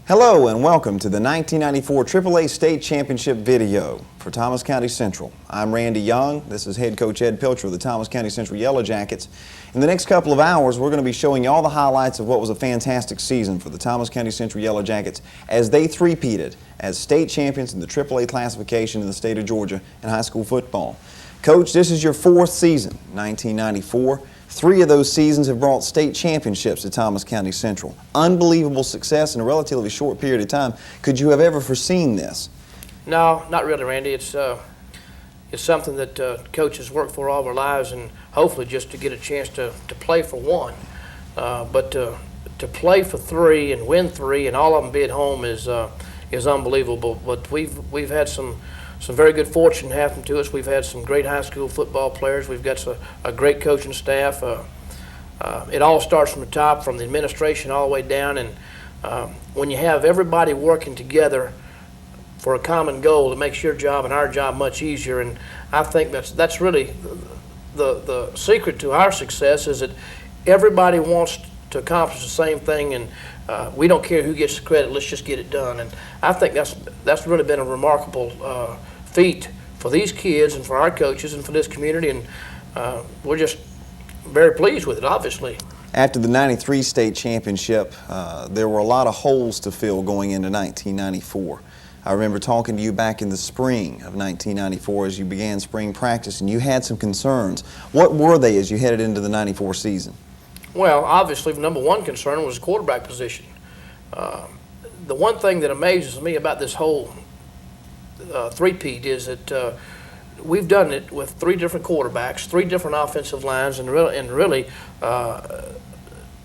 Hello and welcome to the 1994 AAA State Championship video for Thomas County Central. I'm Randy Young. This is head coach Ed Pilcher of the Thomas County Central Yellow Jackets. In the next couple of hours, we're going to be showing you all the highlights of what was a fantastic season for the Thomas County Central Yellow Jackets as they three-peated as state champions in the AAA classification in the state of Georgia in high school football. Coach, this is your fourth season, 1994. 3 of those seasons have brought state championships to Thomas County Central. Unbelievable success in a relatively short period of time. Could you have ever foreseen this? No, not really, Randy. It's something that coaches work for all their lives, and hopefully just to get a chance to play for one. But to play for 3 and win 3 and all of them be at home is unbelievable. But we've had some very good fortune happen to us. We've had some great high school football players. We've got a great coaching staff. It all starts from the top, from the administration all the way down. And when you have everybody working together for a common goal, it makes your job and our job much easier. And I think that's really the secret to our success, is that everybody wants to accomplish the same thing, and we don't care who gets the credit. Let's just get it done. And I think that's really been a remarkable feat for these kids and for our coaches and for this community, and we're just very pleased with it, obviously. After the '93 state championship, there were a lot of holes to fill going into 1994. I remember talking to you back in the spring of 1994 as you began spring practice, and you had some concerns. What were they as you headed into the '94 season? Well, obviously, the number one concern was the quarterback position. The one thing that amazes me about this whole three-peat is that we've done it with 3 different quarterbacks, 3 different offensive lines, and really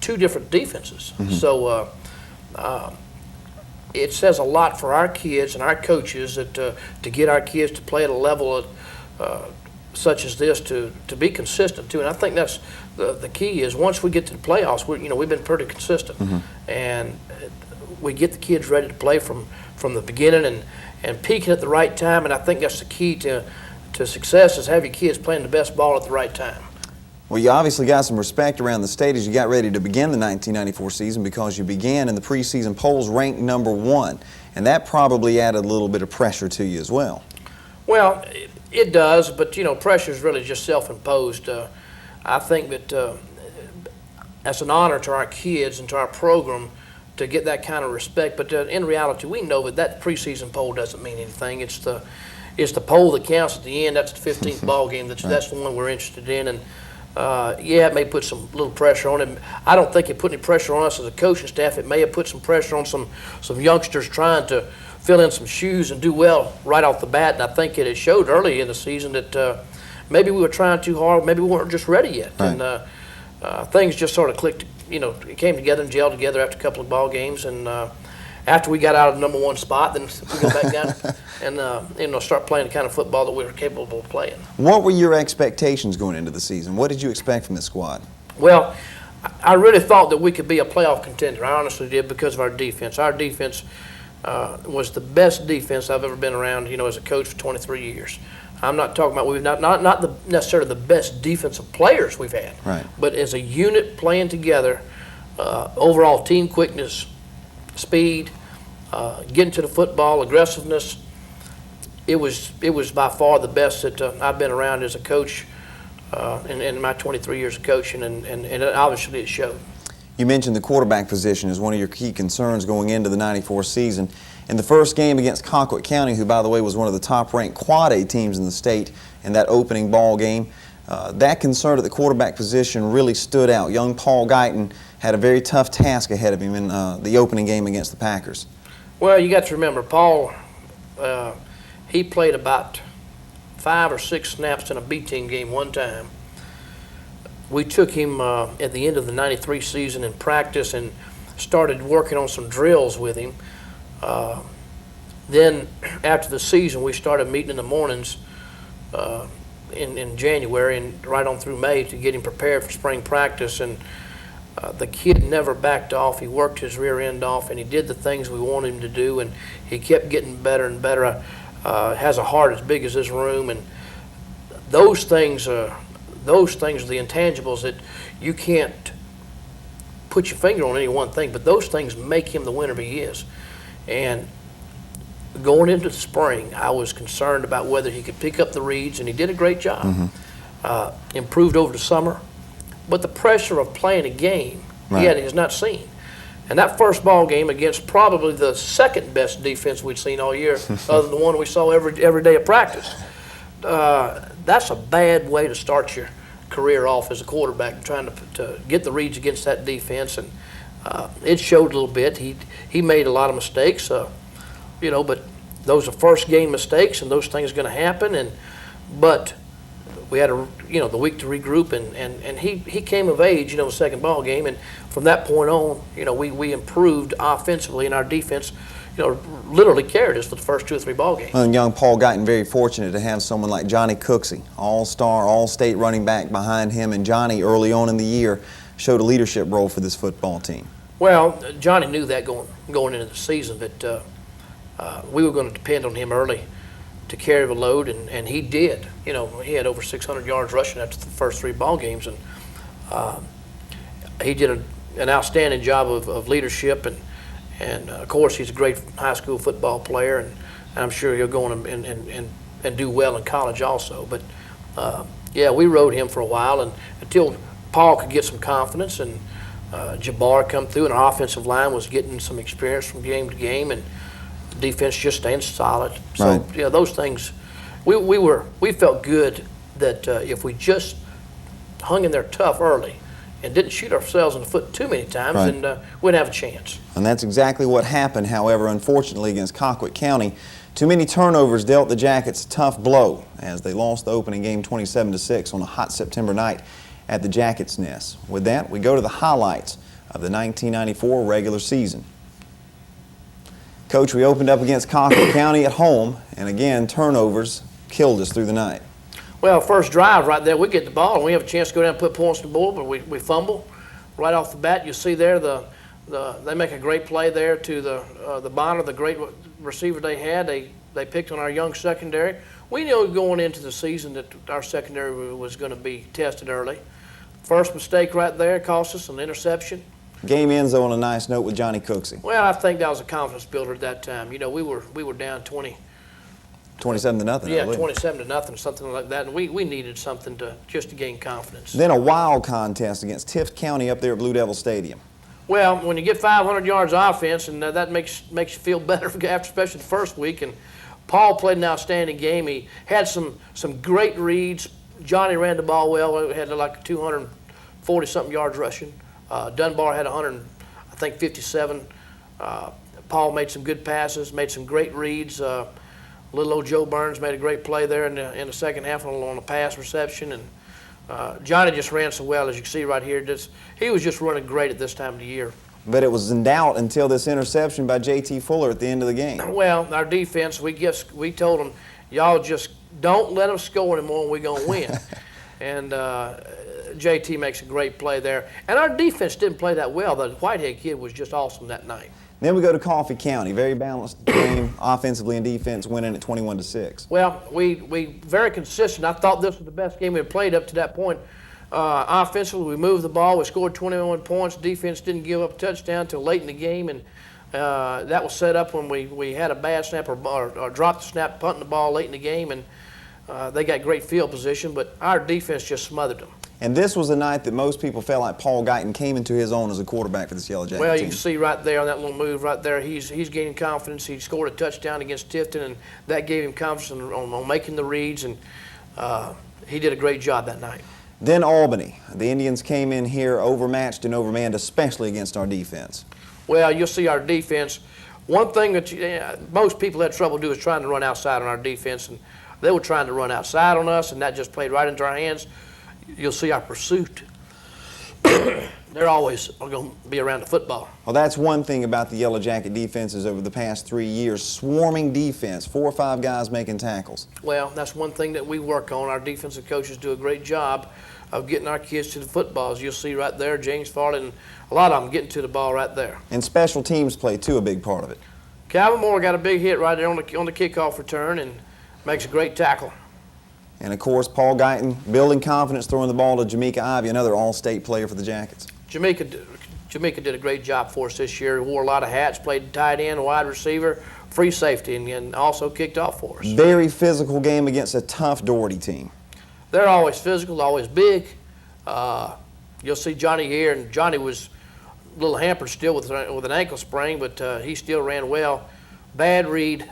2 different defenses. Mm-hmm. So it says a lot for our kids and our coaches that to get our kids to play at a level such as this, to be consistent too. And I think that's the key, is once we get to the playoffs, we've been pretty consistent. Mm-hmm. And we get the kids ready to play from the beginning and peaking at the right time. And I think that's the key to success, is have your kids playing the best ball at the right time. Well, you obviously got some respect around the state as you got ready to begin the 1994 season, because you began in the preseason polls ranked number 1, and that probably added a little bit of pressure to you as well. Well, it does, but pressure is really just self-imposed. I think that that's an honor to our kids and to our program to get that kind of respect. But in reality, we know that preseason poll doesn't mean anything. It's the poll that counts at the end. That's the 15th ball game. That's the one we're interested in. And yeah, it may put some little pressure on him. I don't think it put any pressure on us as a coaching staff. It may have put some pressure on some youngsters trying to fill in some shoes and do well right off the bat. And I think it showed early in the season that maybe we were trying too hard. Maybe we weren't just ready yet. Right. And things just sort of clicked. It came together and gelled together after a couple of ball games. And after we got out of the number 1 spot, then we got back down and start playing the kind of football that we were capable of playing. What were your expectations going into the season? What did you expect from this squad? Well, I really thought that we could be a playoff contender. I honestly did, because of our defense. Our defense was the best defense I've ever been around, as a coach for 23 years. I'm not talking about we've not necessarily the best defensive players we've had, right, but as a unit playing together, overall team quickness, speed, getting to the football, aggressiveness. It was by far the best that I've been around as a coach in my 23 years of coaching, and obviously it showed. You mentioned the quarterback position as one of your key concerns going into the '94 season. In the first game against Colquitt County, who, by the way, was one of the top-ranked Quad A teams in the state in that opening ball game, that concern at the quarterback position really stood out. Young Paul Guyton had a very tough task ahead of him in the opening game against the Packers. Well, you got to remember, Paul, he played about 5 or 6 snaps in a B-team game one time. We took him at the end of the '93 season in practice and started working on some drills with him. Then after the season, we started meeting in the mornings in January and right on through May to get him prepared for spring practice. And the kid never backed off. He worked his rear end off, and he did the things we wanted him to do, and he kept getting better and better. Has a heart as big as this room, and those things are the intangibles that you can't put your finger on any one thing, but those things make him the winner he is. And going into the spring, I was concerned about whether he could pick up the reads, and he did a great job. Improved over the summer, but the pressure of playing a game he has not seen. And that first ball game against probably the second best defense we'd seen all year, other than the one we saw every day of practice. That's a bad way to start your career off as a quarterback, trying to get the reads against that defense, and it showed a little bit. He made a lot of mistakes, but those are first game mistakes, and those things are going to happen. But we had the week to regroup, and he came of age, the second ball game, and from that point on, we improved offensively, and our defense, literally carried us for the first 2 or 3 ball games. Well, and young Paul Guyton very fortunate to have someone like Johnny Cooksey, all-star, all-state running back behind him, and Johnny early on in the year showed a leadership role for this football team. Well, Johnny knew that going into the season that we were going to depend on him early to carry the load, and he did. He had over 600 yards rushing after the first 3 ball games, and he did an outstanding job of leadership, and of course he's a great high school football player, and I'm sure he'll go on and do well in college also. But yeah, we rode him for a while, and until Paul could get some confidence, and Jabbar come through, and our offensive line was getting some experience from game to game, and defense just staying solid. So those things, we felt good that if we just hung in there tough early and didn't shoot ourselves in the foot too many times, then we'd have a chance. And that's exactly what happened. However, unfortunately against Colquitt County, too many turnovers dealt the Jackets a tough blow as they lost the opening game 27-6 on a hot September night at the Jackets' Nest. With that, we go to the highlights of the 1994 regular season. Coach, we opened up against Colquitt County at home, and again, turnovers killed us through the night. Well, first drive right there, we get the ball, and we have a chance to go down and put points on the board, but we fumble right off the bat. You see there, they make a great play there to the Bonner, the great receiver they had. They picked on our young secondary. We knew going into the season that our secondary was going to be tested early. First mistake right there cost us an interception. Game ends though on a nice note with Johnny Cooksey. Well, I think that was a confidence builder at that time. We were down 27-0. Yeah, 27-0, something like that. And we needed something just to gain confidence. Then a wild contest against Tift County up there at Blue Devil Stadium. Well, when you get 500 yards of offense, and that makes you feel better after, especially the first week. And Paul played an outstanding game. He had some great reads. Johnny ran the ball well. We had like 240-something yards rushing. Dunbar had 157. Paul made some good passes, made some great reads. Little old Joe Burns made a great play there in the second half on a pass reception. And Johnny just ran so well, as you can see right here. He was just running great at this time of the year. But it was in doubt until this interception by J.T. Fuller at the end of the game. Well, our defense, we told them, y'all just don't let them score anymore and we're going to win. And JT makes a great play there. And our defense didn't play that well. The Whitehead kid was just awesome that night. Then we go to Coffee County. Very balanced game, offensively and defense, winning at 21-6. Well, we very consistent. I thought this was the best game we had played up to that point. Offensively, we moved the ball. We scored 21 points. Defense didn't give up a touchdown until late in the game, and that was set up when we had a bad snap or dropped the snap, punting the ball late in the game. And They got great field position, but our defense just smothered them. And this was a night that most people felt like Paul Guyton came into his own as a quarterback for this Yellow Jacket Well, team. you can see right there on that little move right there, he's gaining confidence. He scored a touchdown against Tifton, and that gave him confidence on making the reads, and he did a great job that night. Then Albany. The Indians came in here overmatched and overmanned, especially against our defense. Well, you'll see our defense. One thing that most people had trouble doing is trying to run outside on our defense, and they were trying to run outside on us, and that just played right into our hands. You'll see our pursuit. They're always going to be around the football. Well, that's one thing about the Yellow Jacket defenses over the past 3 years. Swarming defense, 4 or 5 guys making tackles. Well, that's one thing that we work on. Our defensive coaches do a great job of getting our kids to the footballs. You'll see right there, James Farley, and a lot of them getting to the ball right there. And special teams play, too, a big part of it. Calvin Moore got a big hit right there on the kickoff return and makes a great tackle. And, of course, Paul Guyton building confidence, throwing the ball to Jamaica Ivy, another all-state player for the Jackets. Jamaica did a great job for us this year. He wore a lot of hats, played tight end, wide receiver, free safety, and also kicked off for us. Very physical game against a tough Doherty team. They're always physical, always big. You'll see Johnny here, and Johnny was a little hampered still with an ankle sprain, but he still ran well. Bad read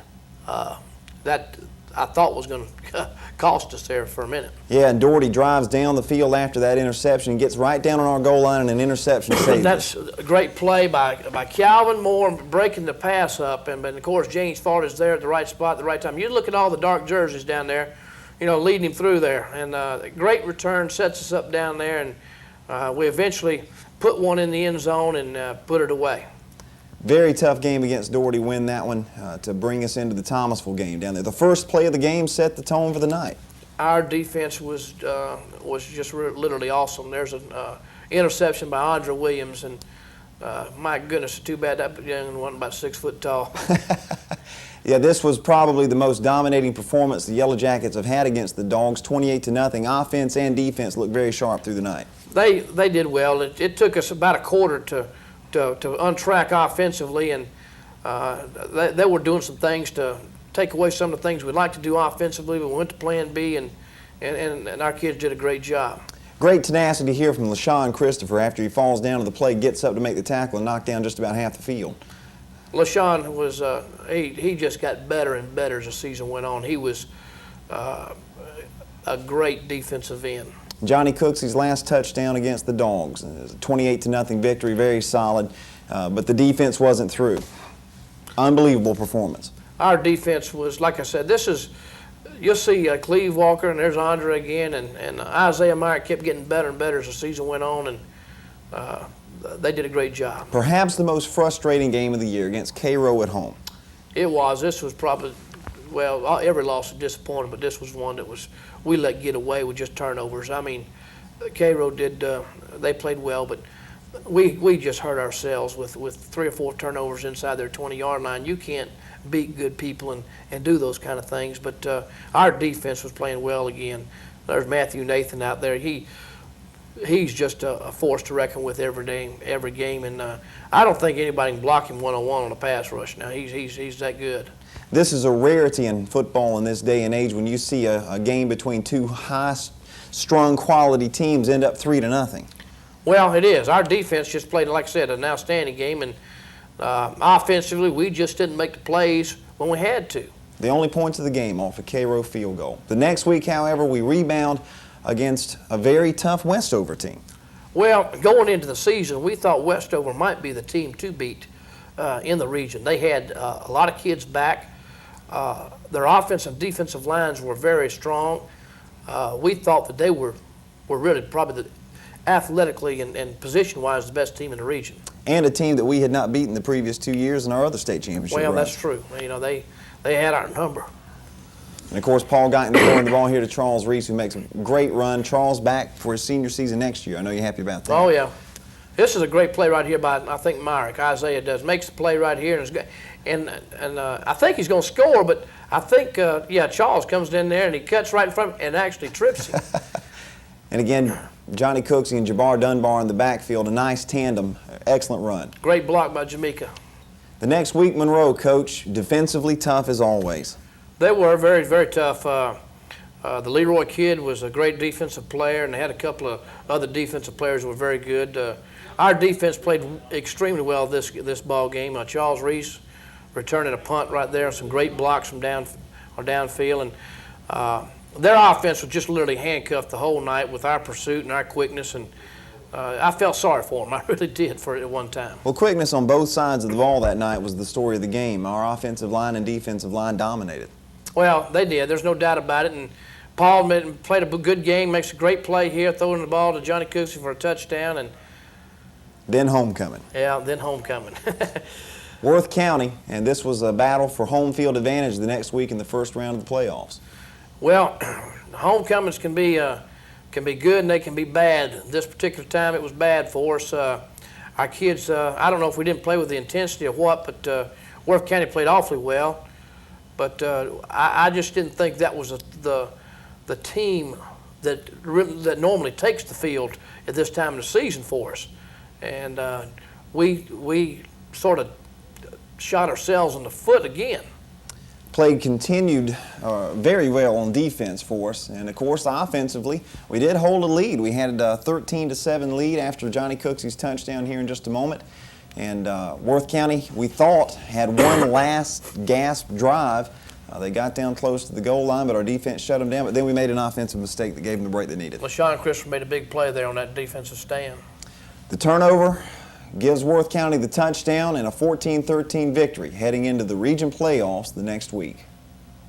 that I thought was going to cost us there for a minute. Yeah, and Doherty drives down the field after that interception, gets right down on our goal line, and an interception saves That's a great play by Calvin Moore breaking the pass up, and of course James Farley's there at the right spot at the right time. You look at all the dark jerseys down there, you know, leading him through there, and a great return sets us up down there, and we eventually put one in the end zone and put it away. Very tough game against Doherty, win that one to bring us into the Thomasville game down there. The first play of the game set the tone for the night. Our defense was just literally awesome. There's an interception by Andre Williams, and my goodness, too bad that young one wasn't about 6 foot tall. Yeah, this was probably the most dominating performance the Yellow Jackets have had against the Dogs, 28-0. Offense and defense looked very sharp through the night. They did well. It took us about a quarter to untrack offensively, and they were doing some things to take away some of the things we'd like to do offensively. We went to plan B, and our kids did a great job. Great tenacity here from LaShawn Christopher after he falls down to the plate, gets up to make the tackle, and knock down just about half the field. LaShawn was he just got better and better as the season went on. He was a great defensive end. Johnny Cooksey's last touchdown against the Dogs, a 28-0 victory, very solid, but the defense wasn't through. Unbelievable performance. Our defense was, like I said, you'll see Cleve Walker, and there's Andre again, and Isaiah Meyer kept getting better and better as the season went on, and they did a great job. Perhaps the most frustrating game of the year against Cairo at home. It was. This was probably, well, every loss was disappointing, but this was one that we let get away with just turnovers. I mean, Cairo they played well, but we just hurt ourselves with 3 or 4 turnovers inside their 20-yard line. You can't beat good people and do those kind of things, but our defense was playing well again. There's Matthew Nathan out there. He's just a force to reckon with every game, and I don't think anybody can block him one-on-one on a pass rush now. He's that good. This is a rarity in football in this day and age when you see a game between 2 high-strung quality teams end up 3-0. Well, it is. Our defense just played, like I said, an outstanding game, and offensively we just didn't make the plays when we had to. The only points of the game off a Cairo field goal. The next week, however, we rebound against a very tough Westover team. Well, going into the season, we thought Westover might be the team to beat in the region. They had a lot of kids back. Their offensive and defensive lines were very strong. We thought that they were really probably athletically and position-wise the best team in the region. And a team that we had not beaten the previous 2 years in our other state championship Well, runs. that's true. You know, they had our number. And, of course, Paul Guyton throwing the ball here to Charles Reese, who makes a great run. Charles back for his senior season next year. I know you're happy about that. Oh, yeah. This is a great play right here by, I think, Myrick. Isaiah does. Makes the play right here. And I think he's going to score, but I think, Charles comes in there and he cuts right in front and actually trips him. And, again, Johnny Cooksey and Jabbar Dunbar in the backfield, a nice tandem, excellent run. Great block by Jamaica. The next week, Monroe, Coach, defensively tough as always. They were very, very tough. The Leroy kid was a great defensive player, and they had a couple of other defensive players who were very good. Our defense played extremely well this ball game. Charles Reese returning a punt right there, some great blocks from downfield, and their offense was just literally handcuffed the whole night with our pursuit and our quickness, and I felt sorry for them. I really did for it at one time. Well, quickness on both sides of the ball that night was the story of the game. Our offensive line and defensive line dominated. Well, they did. There's no doubt about it. And Paul played a good game, makes a great play here, throwing the ball to Johnny Cooksey for a touchdown. And then homecoming. Yeah, then homecoming. Worth County, and this was a battle for home field advantage the next week in the first round of the playoffs. Well, homecomings can be good and they can be bad. This particular time it was bad for us. Our kids, I don't know if we didn't play with the intensity or what, but Worth County played awfully well. But I just didn't think that was the team that normally takes the field at this time of the season for us. And we sort of shot ourselves in the foot again. Played continued very well on defense for us, and of course offensively we did hold a lead. We had a 13-7 lead after Johnny Cooksey's touchdown here in just a moment, and Worth County, we thought, had one last gasp drive. They got down close to the goal line, but our defense shut them down. But then we made an offensive mistake that gave them the break they needed. LaShawn Christopher made a big play there on that defensive stand. The turnover gives Worth County the touchdown and a 14-13 victory heading into the region playoffs the next week.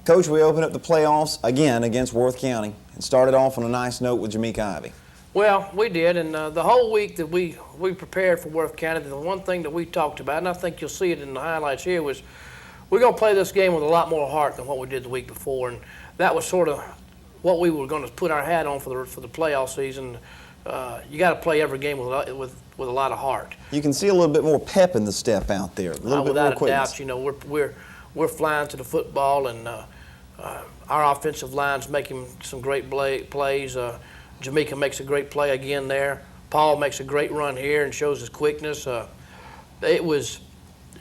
Coach, we opened up the playoffs again against Worth County and started off on a nice note with Jamaica Ivy. Well, we did, and the whole week that we prepared for Worth County, the one thing that we talked about, and I think you'll see it in the highlights here, was we're going to play this game with a lot more heart than what we did the week before, and that was sort of what we were going to put our hat on for the playoff season. You got to play every game with a lot of heart. You can see a little bit more pep in the step out there, a little bit more quickness. Without a doubt, you know, we're flying to the football, and our offensive line's making some great plays. Jamaica makes a great play again there. Paul makes a great run here and shows his quickness. It was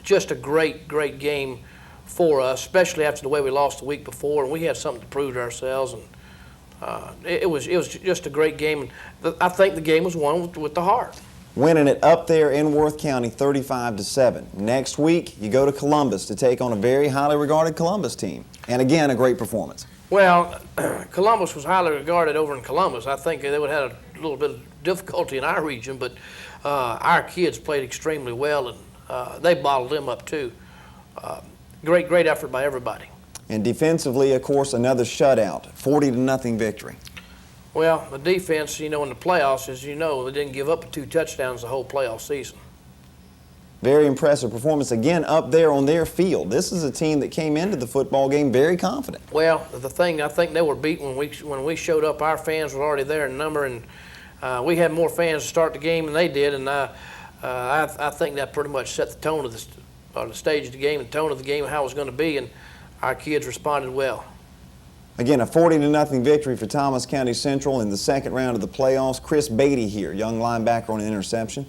just a great game for us, especially after the way we lost the week before, and we had something to prove to ourselves. And it was just a great game. And I think the game was won with the heart. Winning it up there in Worth County 35-7. Next week, you go to Columbus to take on a very highly regarded Columbus team. And again, a great performance. Well, Columbus was highly regarded over in Columbus. I think they would have had a little bit of difficulty in our region, but our kids played extremely well, and they bottled them up too. Great effort by everybody. And defensively, of course, another shutout, 40-0 victory. Well, the defense, you know, in the playoffs, as you know, they didn't give up 2 touchdowns the whole playoff season. Very impressive performance again up there on their field. This is a team that came into the football game very confident. Well, the thing, I think they were beat when we showed up. Our fans were already there in number, and we had more fans to start the game than they did, and I think that pretty much set the tone of the stage of the game, the tone of the game, how it was going to be, and our kids responded well. Again, a 40-0 victory for Thomas County Central in the second round of the playoffs. Chris Beatty here, young linebacker on an interception.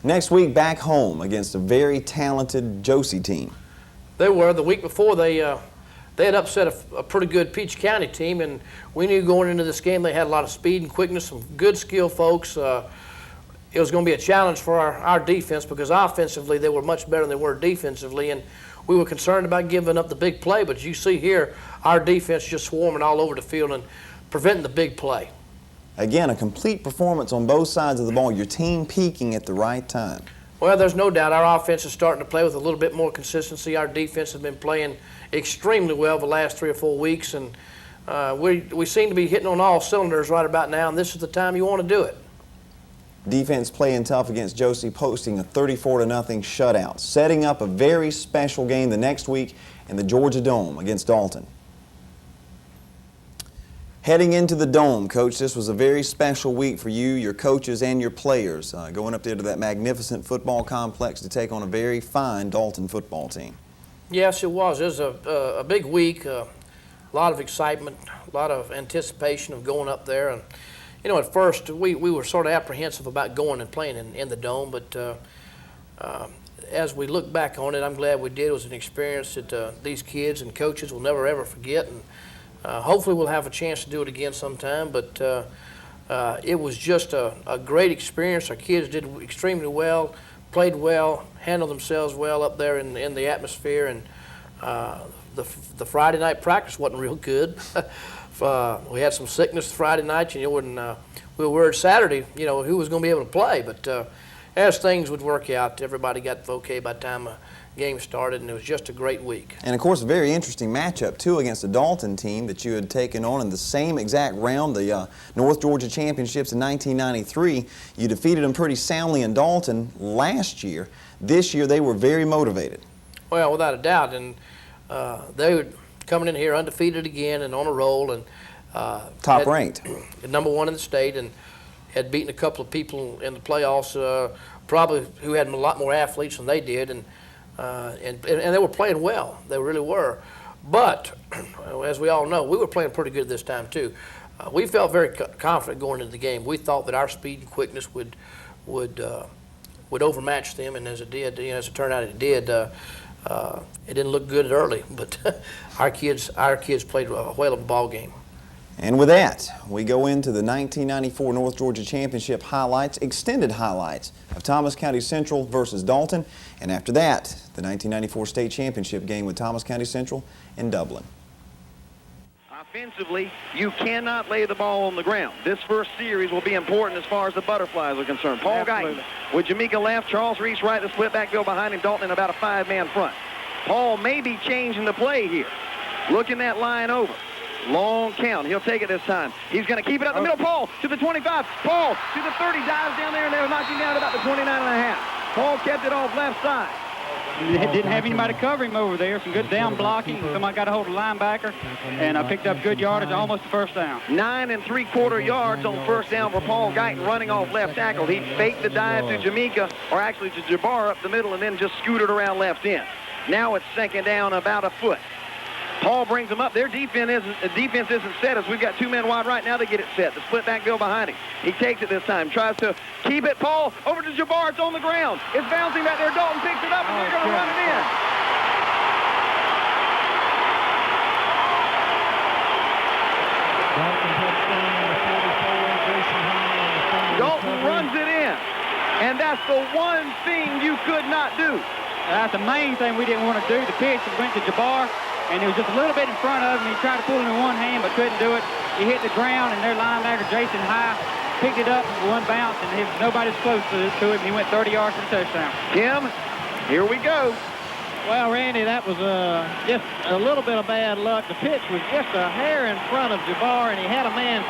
Next week, back home against a very talented Josie team. They were. The week before, they had upset a pretty good Peach County team, and we knew going into this game they had a lot of speed and quickness, some good skill folks. It was going to be a challenge for our defense because offensively they were much better than they were defensively, and we were concerned about giving up the big play, but you see here our defense just swarming all over the field and preventing the big play. Again, a complete performance on both sides of the ball. Your team peaking at the right time. Well, there's no doubt our offense is starting to play with a little bit more consistency. Our defense has been playing extremely well the last 3 or 4 weeks, and we seem to be hitting on all cylinders right about now, and this is the time you want to do it. Defense playing tough against Josie, posting a 34-0 shutout, setting up a very special game the next week in the Georgia Dome against Dalton. Heading into the Dome, Coach, this was a very special week for you, your coaches, and your players, going up there to that magnificent football complex to take on a very fine Dalton football team. Yes, it was. It was a big week, a lot of excitement, a lot of anticipation of going up there. And you know, at first we were sort of apprehensive about going and playing in the Dome, but as we look back on it, I'm glad we did. It was an experience that these kids and coaches will never ever forget, and Hopefully we'll have a chance to do it again sometime, but it was just a great experience. Our kids did extremely well, played well, handled themselves well up there in the atmosphere, and the Friday night practice wasn't real good. We had some sickness Friday night, and we were worried Saturday, who was going to be able to play, but as things would work out, everybody got okay by the time the game started, and it was just a great week. And of course, a very interesting matchup too against the Dalton team that you had taken on in the same exact round, the North Georgia Championships in 1993. You defeated them pretty soundly in Dalton last year. This year they were very motivated. Well, without a doubt, and they were coming in here undefeated again and on a roll, and top ranked, #1 in the state, and had beaten a couple of people in the playoffs, probably who had a lot more athletes than they did, and they were playing well. They really were. But as we all know, we were playing pretty good this time too. We felt very confident going into the game. We thought that our speed and quickness would overmatch them, and as it did, as it turned out, it did. It didn't look good early, but our kids played a whale of a ball game. And with that, we go into the 1994 North Georgia Championship highlights, extended highlights of Thomas County Central versus Dalton. And after that, the 1994 State Championship game with Thomas County Central in Dublin. Offensively, you cannot lay the ball on the ground. This first series will be important as far as the butterflies are concerned. Paul Guyton with Jamaica left, Charles Reese right, the split backfield behind him, Dalton in about a 5-man front. Paul may be changing the play here. Looking that line over. Long count. He'll take it this time. He's going to keep it up the middle. Paul to the 25. Paul to the 30. Dives down there, and they'll knock him down to about the 29.5. Paul kept it off left side. Didn't have anybody cover him over there. Some good down blocking. Somebody got a hold of the linebacker, and I picked up good yardage, almost the first down. 9 3/4 yards on first down for Paul Guyton running off left tackle. He faked the dive to Jamaica, or actually to Jabbar up the middle, and then just scooted around left end. Now it's second down about a foot. Paul brings them up. Their defense isn't set as we've got 2 men wide right now. They get it set. The split backfield behind him. He takes it this time. Tries to keep it. Paul over to Jabbar. It's on the ground. It's bouncing back there. Dalton picks it up, and they're going to run it in. Dalton runs it in. And that's the one thing you could not do. That's the main thing we didn't want to do. The pitch went to Jabbar, and he was just a little bit in front of him. He tried to pull him in one hand, but couldn't do it. He hit the ground, and their linebacker, Jason High, picked it up in one bounce, and nobody's close to him. He went 30 yards for the touchdown. Tim, here we go. Well, Randy, that was just a little bit of bad luck. The pitch was just a hair in front of Jabbar, and he had a man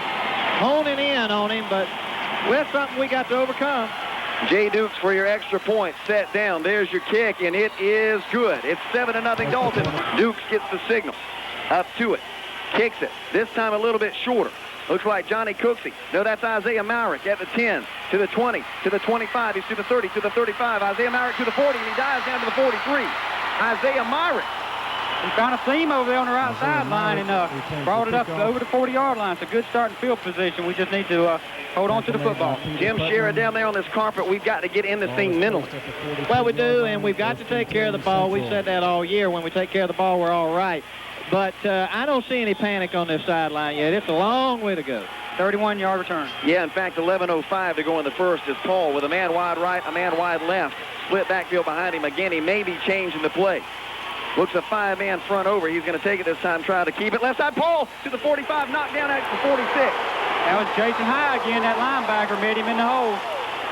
honing in on him, but with something we got to overcome. Jay Dukes for your extra point. Set down. There's your kick, and it is good. It's 7-0 Dalton. Dukes gets the signal. Up to it. Kicks it. This time a little bit shorter. Looks like Johnny Cooksey. No, that's Isaiah Myrick at the 10, to the 20, to the 25. He's to the 30, to the 35. Isaiah Myrick to the 40, and he dives down to the 43. Isaiah Myrick. He found a seam over there on the right sideline and brought it up over the 40-yard line. It's a good starting field position. We just need to hold on to the football. Jim Shera down there on this carpet. We've got to get in this thing mentally. Well, we do, and we've got to take care of the ball. We've said that all year. When we take care of the ball, we're all right. But I don't see any panic on this sideline yet. It's a long way to go. 31-yard return. Yeah, in fact, 11:05 to go in the first is Paul with a man wide right, a man wide left. Split backfield behind him. Again, he may be changing the play. Looks a 5-man front over. He's going to take it this time, try to keep it. Left side, Paul to the 45, knocked down at the 46. That was Jason High again. That linebacker met him in the hole.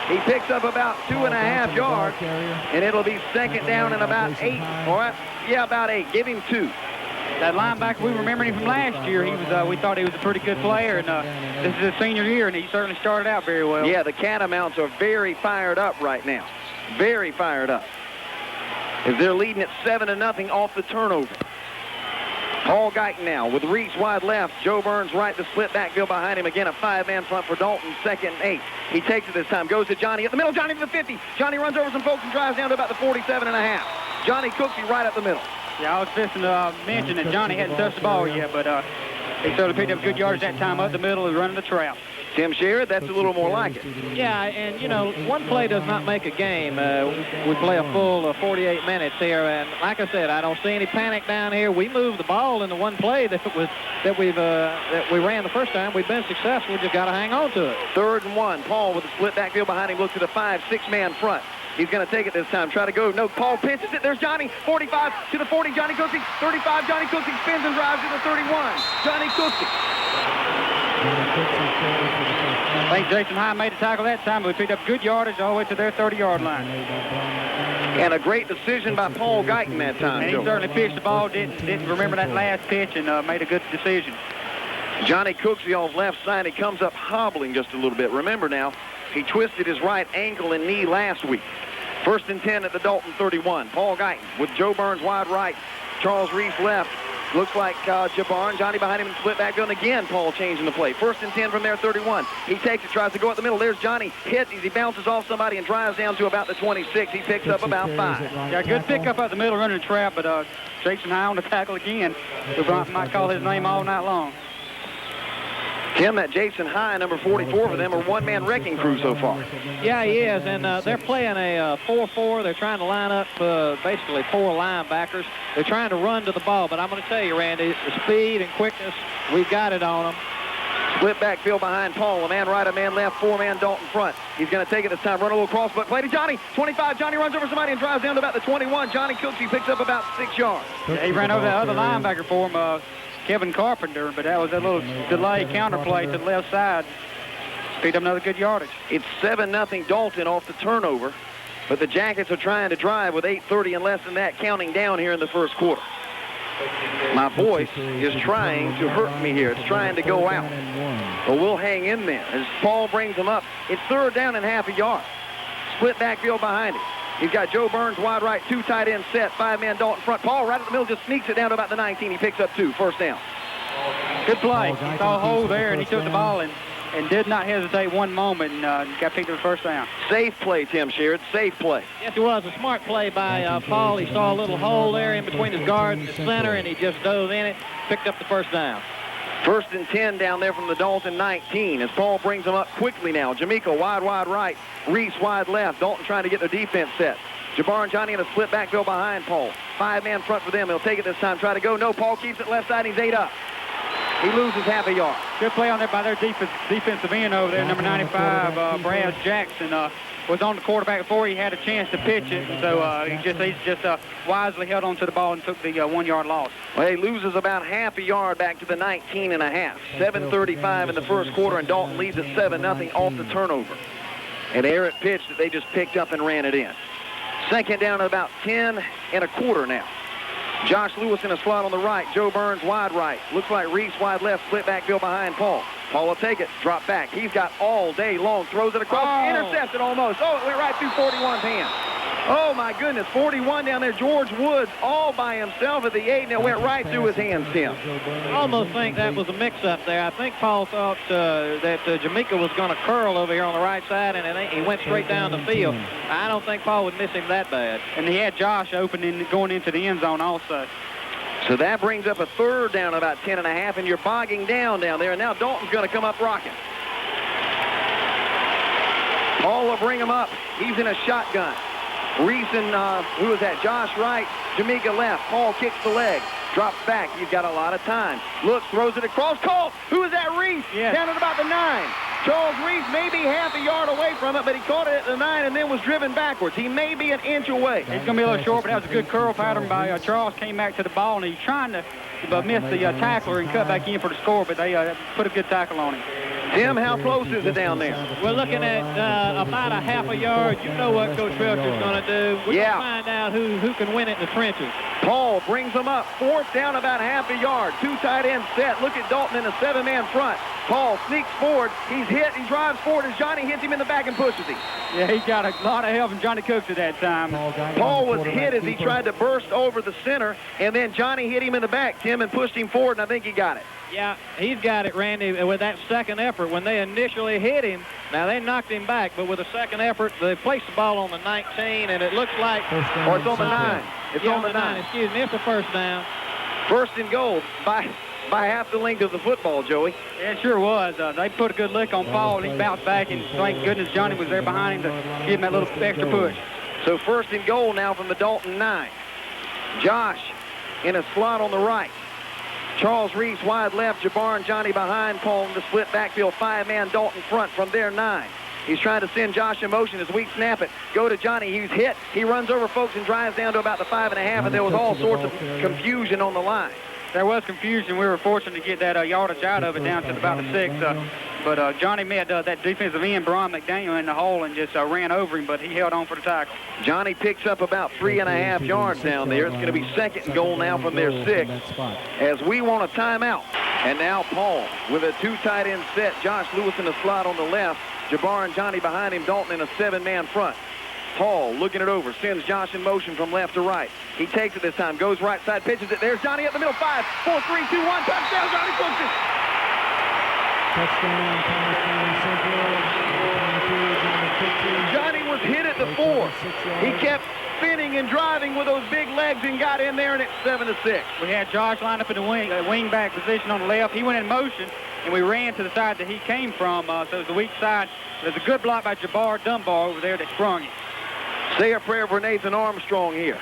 He picks up about 2.5 yards, and it'll be second down and about 8. All right, yeah, about 8. Give him 2. That linebacker, we remember him from last year. He was, we thought he was a pretty good player, and this is his senior year, and he certainly started out very well. Yeah, the Catamounts are very fired up right now. Very fired up. As they're leading at 7-0 off the turnover. Paul Guyton now with Reese wide left. Joe Burns right, the split backfield behind him. Again, a 5-man front for Dalton, 2nd and 8. He takes it this time, goes to Johnny at the middle. Johnny to the 50. Johnny runs over some folks and drives down to about the 47.5. Johnny Cooksey right up the middle. Yeah, I was fixing to mention that Johnny hadn't touched the ball yet, but he certainly picked up good yards that time up the middle and running the trap. Tim Sherrod, that's a little more like it. Yeah, and, you know, one play does not make a game. We play a full 48 minutes here, and like I said, I don't see any panic down here. We moved the ball in the one play that we ran the first time. We've been successful. Just got to hang on to it. 3rd and 1. Paul with the split backfield behind him looks at a 5-6-man front. He's going to take it this time. Try to go. No, Paul pitches it. There's Johnny. 45 to the 40. Johnny Cooksey. 35. Johnny Cooksey spins and drives to the 31. Johnny Cooksey. I think Jason High made the tackle that time, but we picked up good yardage all the way to their 30-yard line. And a great decision by Paul Guyton that time, And he certainly pitched the ball, didn't remember that last pitch, and made a good decision. Johnny Cooksey off left side. He comes up hobbling just a little bit. Remember now, he twisted his right ankle and knee last week. 1st and 10 at the Dalton 31. Paul Guyton with Joe Burns wide right. Charles Reese left. Looks like Jabbar and Johnny behind him in split backfield. And again, Paul changing the play. 1st and 10 from there, 31. He takes it, tries to go up the middle. There's Johnny. Hit as he bounces off somebody and drives down to about the 26. He picks up about 5. Yeah, good pickup up the middle, running the trap, but Jason High on the tackle again. We might call his name all night long. Tim, that Jason High, number 44 for them, are one-man wrecking crew so far. Yeah, he is, and they're playing a 4-4. They're trying to line up basically 4 linebackers. They're trying to run to the ball, but I'm going to tell you, Randy, the speed and quickness, we've got it on them. Split backfield behind Paul. A man right, a man left, 4-man Dalton front. He's going to take it this time, run a little cross, but play to Johnny. 25, Johnny runs over somebody and drives down to about the 21. Johnny Cooksey picks up about 6 yards. Yeah, he ran over that other linebacker for him, Kevin Carpenter, but that was a little delay counterplay to the left side. Picked up another good yardage. It's 7-0 Dalton off the turnover, but the Jackets are trying to drive with 8:30 and less than that counting down here in the first quarter. My voice is trying to hurt me here. It's trying to go out. But we'll hang in there as Paul brings them up. It's 3rd down and half a yard. Split backfield behind him. He's got Joe Burns wide right, 2 tight end set, 5-man Dalton front. Paul right at the middle just sneaks it down to about the 19. He picks up 2, 1st down. Good play. He saw a hole there, and he took the ball and did not hesitate one moment, and got picked up the 1st down. Safe play, Tim Sherrod. Safe play. Yes, it was a smart play by Paul. He saw a little hole there in between his guards and the center, and he just dove in it, picked up the 1st down. 1st and 10 down there from the Dalton 19 as Paul brings them up quickly now. Jamaica wide right. Reese wide left. Dalton trying to get their defense set. Jabbar and Johnny in a split backfield behind Paul. 5-man front for them. He'll take it this time. Try to go. No, Paul keeps it left side. He's 8 up. He loses half a yard. Good play on there by their defensive end over there, number 95, Brad Jackson. Was on the quarterback before he had a chance to pitch it, and so he's just wisely held on to the ball and took the 1-yard loss. Well, he loses about half a yard back to the 19 and a half. 7:35 in the first quarter, and Dalton leads at 7-0 off the turnover. An errant pitch that they just picked up and ran it in. 2nd down at about 10 and a quarter now. Josh Lewis in a slot on the right. Joe Burns wide right. Looks like Reese wide left. Split backfield behind Paul. Paul will take it. Drop back. He's got all day long. Throws it across. Intercepted almost. Oh, it went right through 41's hand. Oh, my goodness. 41 down there. George Woods all by himself at the 8, and it went right through his hands, Tim. I almost think that was a mix-up there. I think Paul thought that Jamaica was going to curl over here on the right side, and he went straight down the field. I don't think Paul would miss him that bad. And he had Josh open going into the end zone also. So that brings up a 3rd down about 10 and a half, and you're bogging down there. And now Dalton's going to come up rocking. Paul will bring him up. He's in a shotgun. Reese and, who is that? Josh right, Jamaica left. Paul kicks the leg. Drops back. You've got a lot of time. Looks, throws it across. Caught. Who is that? Reese. Yes. Down at about the 9. Charles Reese may be half a yard away from it, but he caught it at the 9 and then was driven backwards. He may be an inch away. He's going to be a little short, but that was a good curl pattern by Charles. Came back to the ball, and he's trying to miss the tackler and cut back in for the score, but they put a good tackle on him. Tim, how close is it down there? We're looking at about a half a yard. You know what Coach Felcher's going to do. We're going to find out who can win it in the trenches. Paul brings them up. 4th down about half a yard. 2 tight ends set. Look at Dalton in a 7-man front. Paul sneaks forward. He's hit. He drives forward as Johnny hits him in the back and pushes him. Yeah, he got a lot of help from Johnny Cooks at that time. Paul was hit as he tried to burst over the center, and then Johnny hit him in the back, Tim, and pushed him forward, and I think he got it. Yeah, he's got it, Randy, with that second effort. When they initially hit him, now they knocked him back, but with a second effort, they placed the ball on the 19, and it looks like... Or it's on the 9. It's on the 9. Excuse me, it's the 1st down. 1st and goal by by half the length of the football, Joey. Yeah, it sure was. They put a good lick on Paul, and he bounced back, and thank goodness Johnny was there behind him to give him that little extra push. So first and goal now from the Dalton 9. Josh in a slot on the right. Charles Reese wide left, Jabbar and Johnny behind, Paul in the split backfield, 5-man Dalton front from their 9. He's trying to send Josh in motion as we snap it. Go to Johnny, he's hit. He runs over folks and drives down to about the 5.5, and there was all sorts of confusion on the line. There was confusion. We were fortunate to get that yardage out of it down to about the 6. But Johnny met that defensive end, Brian McDaniel, in the hole and just ran over him, but he held on for the tackle. Johnny picks up about 3.5 yards down there. It's going to be second and goal now from their 6 as we want a timeout. And now Paul with a 2 tight end set. Josh Lewis in the slot on the left. Jabbar and Johnny behind him. Dalton in a 7-man front. Paul looking it over, sends Josh in motion from left to right. He takes it this time, goes right side, pitches it. There's Johnny up the middle. 5, 4, 3, 2, 1. Touchdown, Johnny Cooks it. Touchdown, Thomas County Central. Johnny was hit at the 4. He kept spinning and driving with those big legs and got in there, and it's 7-6. We had Josh lined up in the wing back position on the left. He went in motion, and we ran to the side that he came from, so it was the weak side. There's a good block by Jabbar Dunbar over there that sprung him. Say a prayer for Nathan Armstrong here.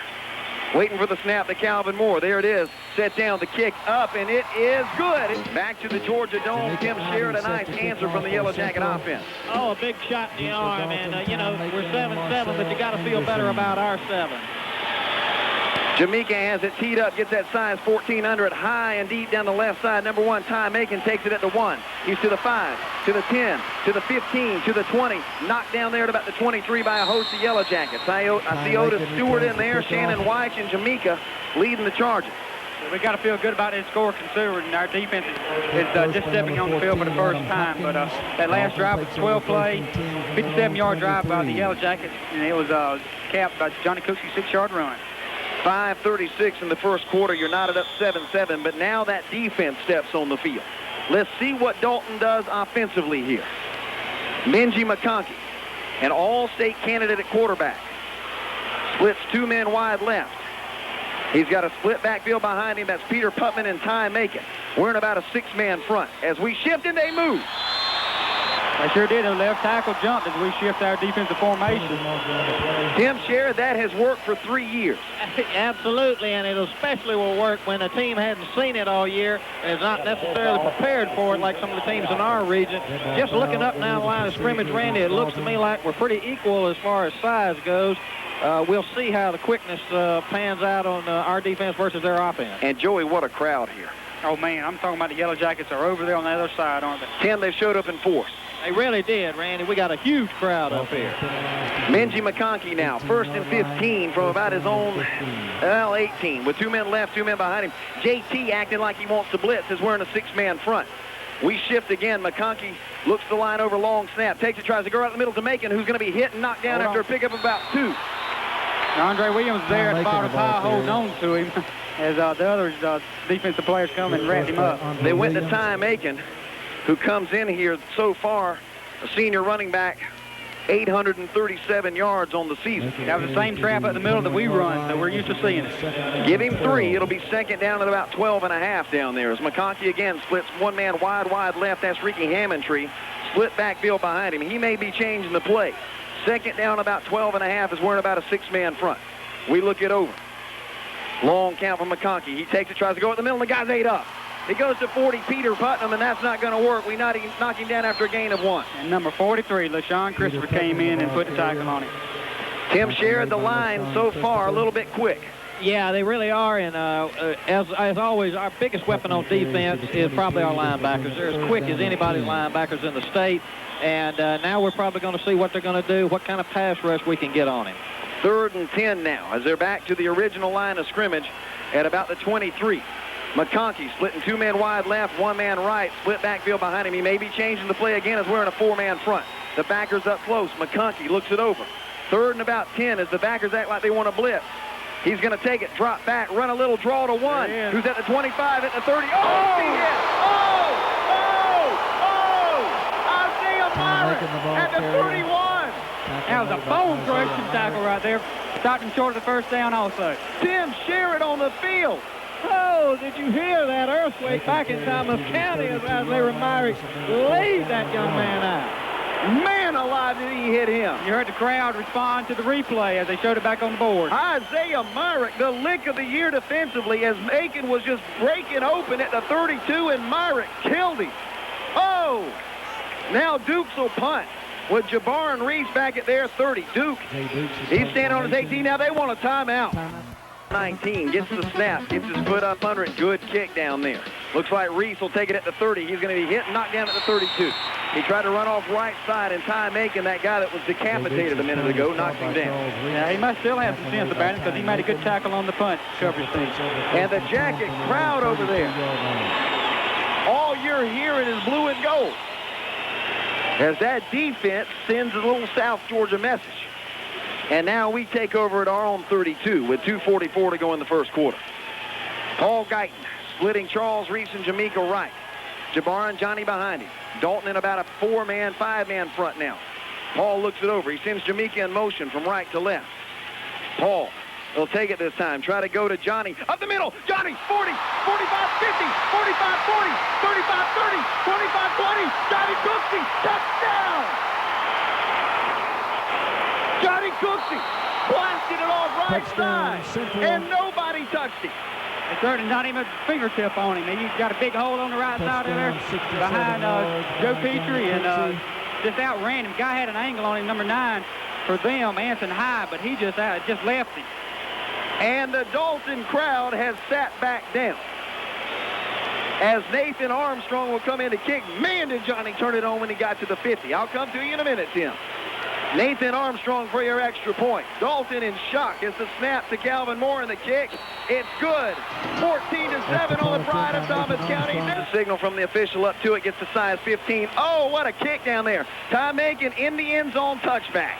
Waiting for the snap to Calvin Moore. There it is. Set down, the kick up, and it is good. Back to the Georgia Dome. Tim Sherrod, a nice answer from the Yellow Jacket offense. Oh, a big shot in the arm, and, you know, we're 7-7, but you got to feel better about our 7. Jamaica has it teed up, gets that size 14 under it, high and deep down the left side. Number 1, Ty Macon takes it at the 1. He's to the 5, to the 10, to the 15, to the 20. Knocked down there at about the 23 by a host of Yellow Jackets. I see Otis Stewart in there, Shannon White and Jamaica leading the Chargers. We got to feel good about this score considering our defense is just stepping on the field for the first time. But that last drive was 12-play, 57-yard drive by the Yellow Jackets, and it was capped by Johnny Cook's 6-yard run. 5:36 in the first quarter. You're knotted up 7-7, but now that defense steps on the field. Let's see what Dalton does offensively here. Benji McConkey, an all-state candidate at quarterback, splits 2 men wide left. He's got a split backfield behind him. That's Peter Putman and Ty Macon. We're in about a 6-man front. As we shift and they move. They sure did. The left tackle jumped as we shift our defensive formation. Tim Sherrod, that has worked for 3 years. Absolutely, and it especially will work when a team hadn't seen it all year and is not necessarily prepared for it like some of the teams in our region. Just looking up now the line of scrimmage, Randy, it looks to me like we're pretty equal as far as size goes. We'll see how the quickness pans out on our defense versus their offense. And, Joey, what a crowd here. Oh, man, I'm talking about the Yellow Jackets are over there on the other side, aren't they? Tim, they've showed up in force. They really did, Randy. We got a huge crowd up here. Benji McConkey now, 1st and 15 from about his own, 18. With 2 men left, 2 men behind him. JT acting like he wants to blitz as we're in a 6-man front. We shift again. McConkey looks the line over, long snap. Takes it, tries to go out the middle to Macon, who's going to be hit and knocked down after a pickup of about 2. Andre Williams there at the bottom of the pile holding on to him as the other defensive players come and wrap him up. They went to Ty Macon, who comes in here so far, a senior running back, 837 yards on the season. That was the same trap at the middle that we run, so we're used to seeing it. Give him 3. It'll be second down at about 12.5 down there. As McConkey again splits 1 man wide left. That's Ricky Hammondtree. Split backfield behind him. He may be changing the play. Second down about 12.5 as we're in about a 6-man front. We look it over. Long count from McConkey. He takes it, tries to go at the middle, and the guy's 8 up. He goes to 40, Peter Putnam, and that's not going to work. We knock him down after a gain of 1. And number 43, LaShawn Christopher, came in and put the tackle on him. Tim Sherrod, the line so far a little bit quick. Yeah, they really are, and as always, our biggest weapon on defense is probably our linebackers. They're as quick as anybody's linebackers in the state, and now we're probably going to see what they're going to do, what kind of pass rush we can get on him. 3rd and 10 now as they're back to the original line of scrimmage at about the 23. McConkey splitting 2 men wide left, 1 man right, split backfield behind him. He may be changing the play again as we're in a 4-man front. The backers up close. McConkey looks it over. 3rd and about 10 as the backers act like they want to blitz. He's going to take it, drop back, run a little draw to 1. Who's at the 25, at the 30. Oh, he hit! Isaiah Myron at the 31. That was a bone correction tackle right there. Stopped him short of the first down also. Tim Sherrod on the field. Oh, did you hear that earthquake back in Thomas County as Larry Myrick laid that young man out? Man alive, did he hit him. You heard the crowd respond to the replay as they showed it back on the board. Isaiah Myrick, the lick of the year defensively, as Macon was just breaking open at the 32, and Myrick killed him. Oh! Now Dukes will punt with Jabbar and Reese back at their 30. Duke, he's standing on his 18 now. They want a timeout. 19, gets the snap, gets his foot up under it. Good kick down there. Looks like Reese will take it at the 30. He's going to be hit and knocked down at the 32. He tried to run off right side, and Ty Macon, that guy that was decapitated a minute ago, knocked him down. Yeah, he must still have some sense about it because he made a good tackle on the punt coverage thing. And the Jacket crowd over there. All you're hearing is blue and gold, as that defense sends a little South Georgia message. And now we take over at our own 32 with 2:44 to go in the first quarter. Paul Guyton splitting Charles Reese and Jamaica right. Jabbar and Johnny behind him. Dalton in about a 4-man, 5-man front now. Paul looks it over. He sends Jamaica in motion from right to left. Paul will take it this time. Try to go to Johnny. Up the middle. Johnny, 40, 45, 50, 45, 40, 35, 30, 25, 20. Johnny Cooksey, touchdown! Johnny Cooksey blasted it off right side, and nobody touched him. It's certainly not even a fingertip on him. He's got a big hole on the right side of there behind Joe Petrie, and just outran him. Guy had an angle on him, number 9, for them, Anson High, but he just left him. And the Dalton crowd has sat back down, as Nathan Armstrong will come in to kick. Man, did Johnny turn it on when he got to the 50. I'll come to you in a minute, Tim. Nathan Armstrong for your extra point. Dalton in shock as the snap to Calvin Moore, and the kick. It's good. 14-7 on the pride of Thomas County. The signal from the official up to it gets to size 15. Oh, what a kick down there. Ty Macon in the end zone touchback.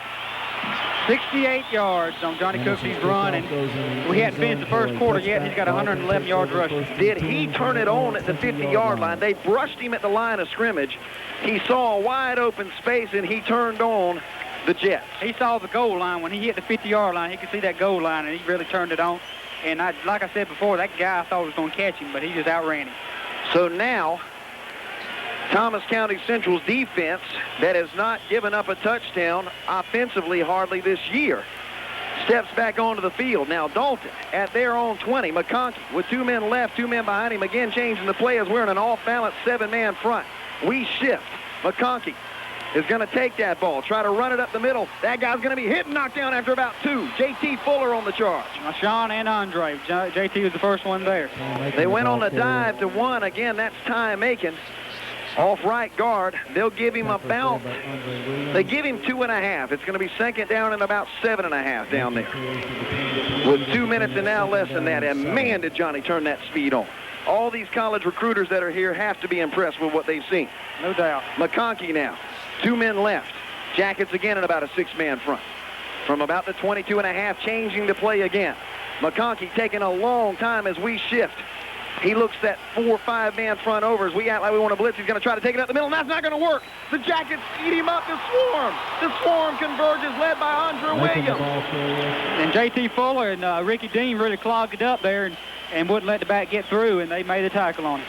68 yards on Johnny Cooksey's run, and we hadn't finished the first quarter yet. He's got 111 yards rushing. Did he turn it on at the 50-yard line? They brushed him at the line of scrimmage. He saw a wide open space, and he turned on the Jets. He saw the goal line. When he hit the 50-yard line, he could see that goal line, and he really turned it on. And like I said before, that guy I thought was going to catch him, but he just outran him. So now, Thomas County Central's defense, that has not given up a touchdown offensively hardly this year, steps back onto the field. Now Dalton at their own 20. McConkey with 2 men left, 2 men behind him. Again, changing the play as we're in an off-balance 7-man front. We shift. McConkey is going to take that ball, try to run it up the middle. That guy's going to be hit and knocked down after about 2. J.T. Fuller on the charge. Sean and Andre. J.T. was the first one there. They went on the dive to 1. Again, that's Ty Macon. Off right guard. They'll give him about, they give him 2.5. It's going to be second down and about 7.5 down there. With 2 minutes and now less than that. And man, did Johnny turn that speed on. All these college recruiters that are here have to be impressed with what they've seen. No doubt. McConkey now. 2 men left. Jackets again in about a 6-man front. From about the 22.5, changing the play again. McConkey taking a long time as we shift. He looks that 4 or 5-man front over as we act like we want to blitz. He's going to try to take it up the middle, and that's not going to work. The Jackets eat him up. The swarm converges, led by Andre Williams. And J.T. Fuller and Ricky Dean really clogged it up there and wouldn't let the back get through, and they made a tackle on him.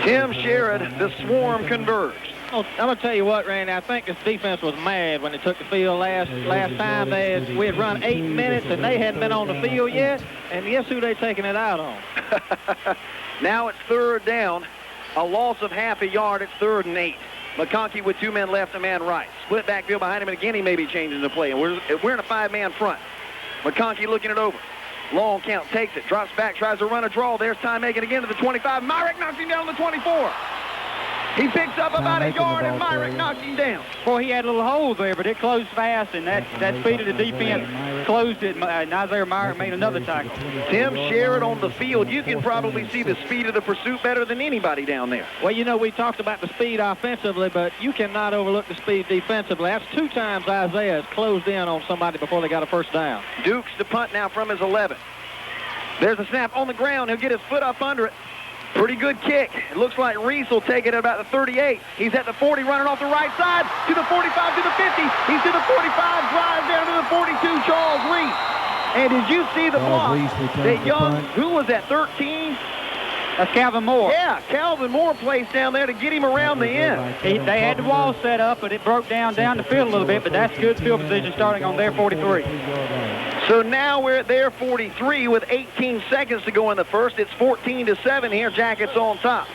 Tim Sherrod, the swarm converged. I'm going to tell you what, Randy, I think this defense was mad when they took the field last time. We had run 8 minutes, and they hadn't been on the field yet. And guess who they taking it out on? Now it's 3rd down. A loss of half a yard. It's 3rd and 8. McConkey with 2 men left, a man right. Split backfield behind him, and again he may be changing the play. And we're in a 5-man front. McConkey looking it over. Long count, takes it, drops back, tries to run a draw. There's Ty Macon again to the 25. Myrick knocks him down to the 24. He picks up about a yard, and Myrick knocked him down. Boy, he had a little hole there, but it closed fast, and that speed of the defense closed it. And Isaiah Myrick made another tackle. Tim Sherrod on the field. You can probably see the speed of the pursuit better than anybody down there. Well, you know, we talked about the speed offensively, but you cannot overlook the speed defensively. That's 2 times Isaiah has closed in on somebody before they got a first down. Dukes the punt now from his 11. There's a snap on the ground. He'll get his foot up under it. Pretty good kick. It looks like Reese will take it at about the 38. He's at the 40, running off the right side to the 45, to the 50. He's to the 45, drive down to the 42, Charles Reese. And did you see the block Reese returns that the Young, punt. who was that, 13? That's Calvin Moore. Yeah, Calvin Moore placed down there to get him around the end. They had the wall set up, but it broke down the field a little bit, but that's good field position starting on their 43. So now we're at their 43 with 18 seconds to go in the first. It's 14-7 here, Jackets on top.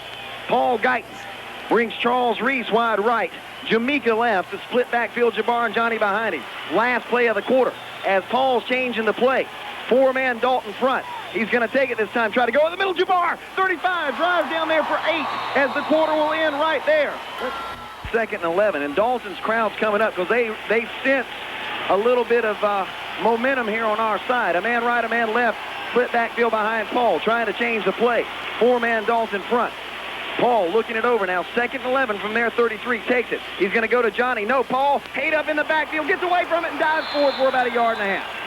Paul Guyton brings Charles Reese wide right. Jamaica left, the split backfield, Jabbar and Johnny behind him. Last play of the quarter as Paul's changing the play. Four-man Dalton front. He's going to take it this time. Try to go in the middle. Jabbar, 35, drives down there for 8 as the quarter will end right there. Second and 11, and Dalton's crowd's coming up because they sense a little bit of momentum here on our side. A man right, a man left. Split backfield behind Paul, trying to change the play. Four-man Dalton front. Paul looking it over now. Second and 11 from there, 33, takes it. He's going to go to Johnny. No, Paul, Haight up in the backfield, gets away from it and dives forward for about a yard and a half.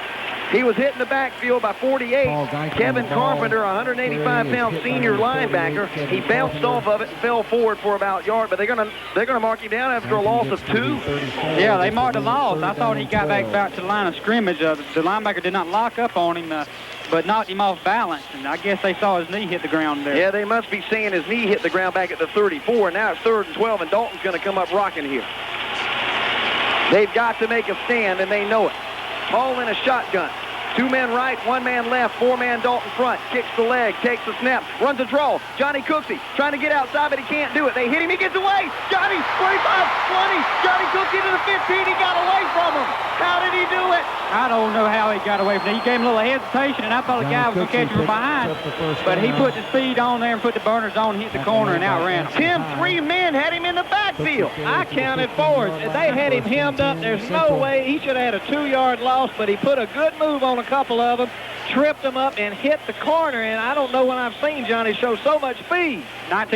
He was hit in the backfield by 48. Kevin Carpenter, 185-pound senior linebacker. He bounced off of it and fell forward for about a yard, but they're gonna mark him down after a loss of 2. Yeah, they marked a loss. I thought he got back about to the line of scrimmage. The linebacker did not lock up on him, but knocked him off balance, and I guess they saw his knee hit the ground there. Yeah, they must be seeing his knee hit the ground back at the 34. Now it's 3rd and 12, and Dalton's going to come up rocking here. They've got to make a stand, and they know it. Paul in a shotgun. 2 men right, 1 man left, 4-man Dalton front. Kicks the leg, takes the snap, runs a draw. Johnny Cooksey trying to get outside, but he can't do it. They hit him, he gets away. Johnny, 25, 20. Johnny Cooksey to the 15, he got away from him. How did he do it? I don't know how he got away from it. He gave him a little hesitation, and I thought the guy was going to catch him from behind. But he put the speed on there and put the burners on, hit the corner, and outran him. Tim, 3 men had him in the backfield. I counted 4. They had him hemmed up. There's no way he should have had a 2-yard loss, but he put a good move on a couple of them, tripped them up, and hit the corner. And I don't know when I've seen Johnny show so much speed. 19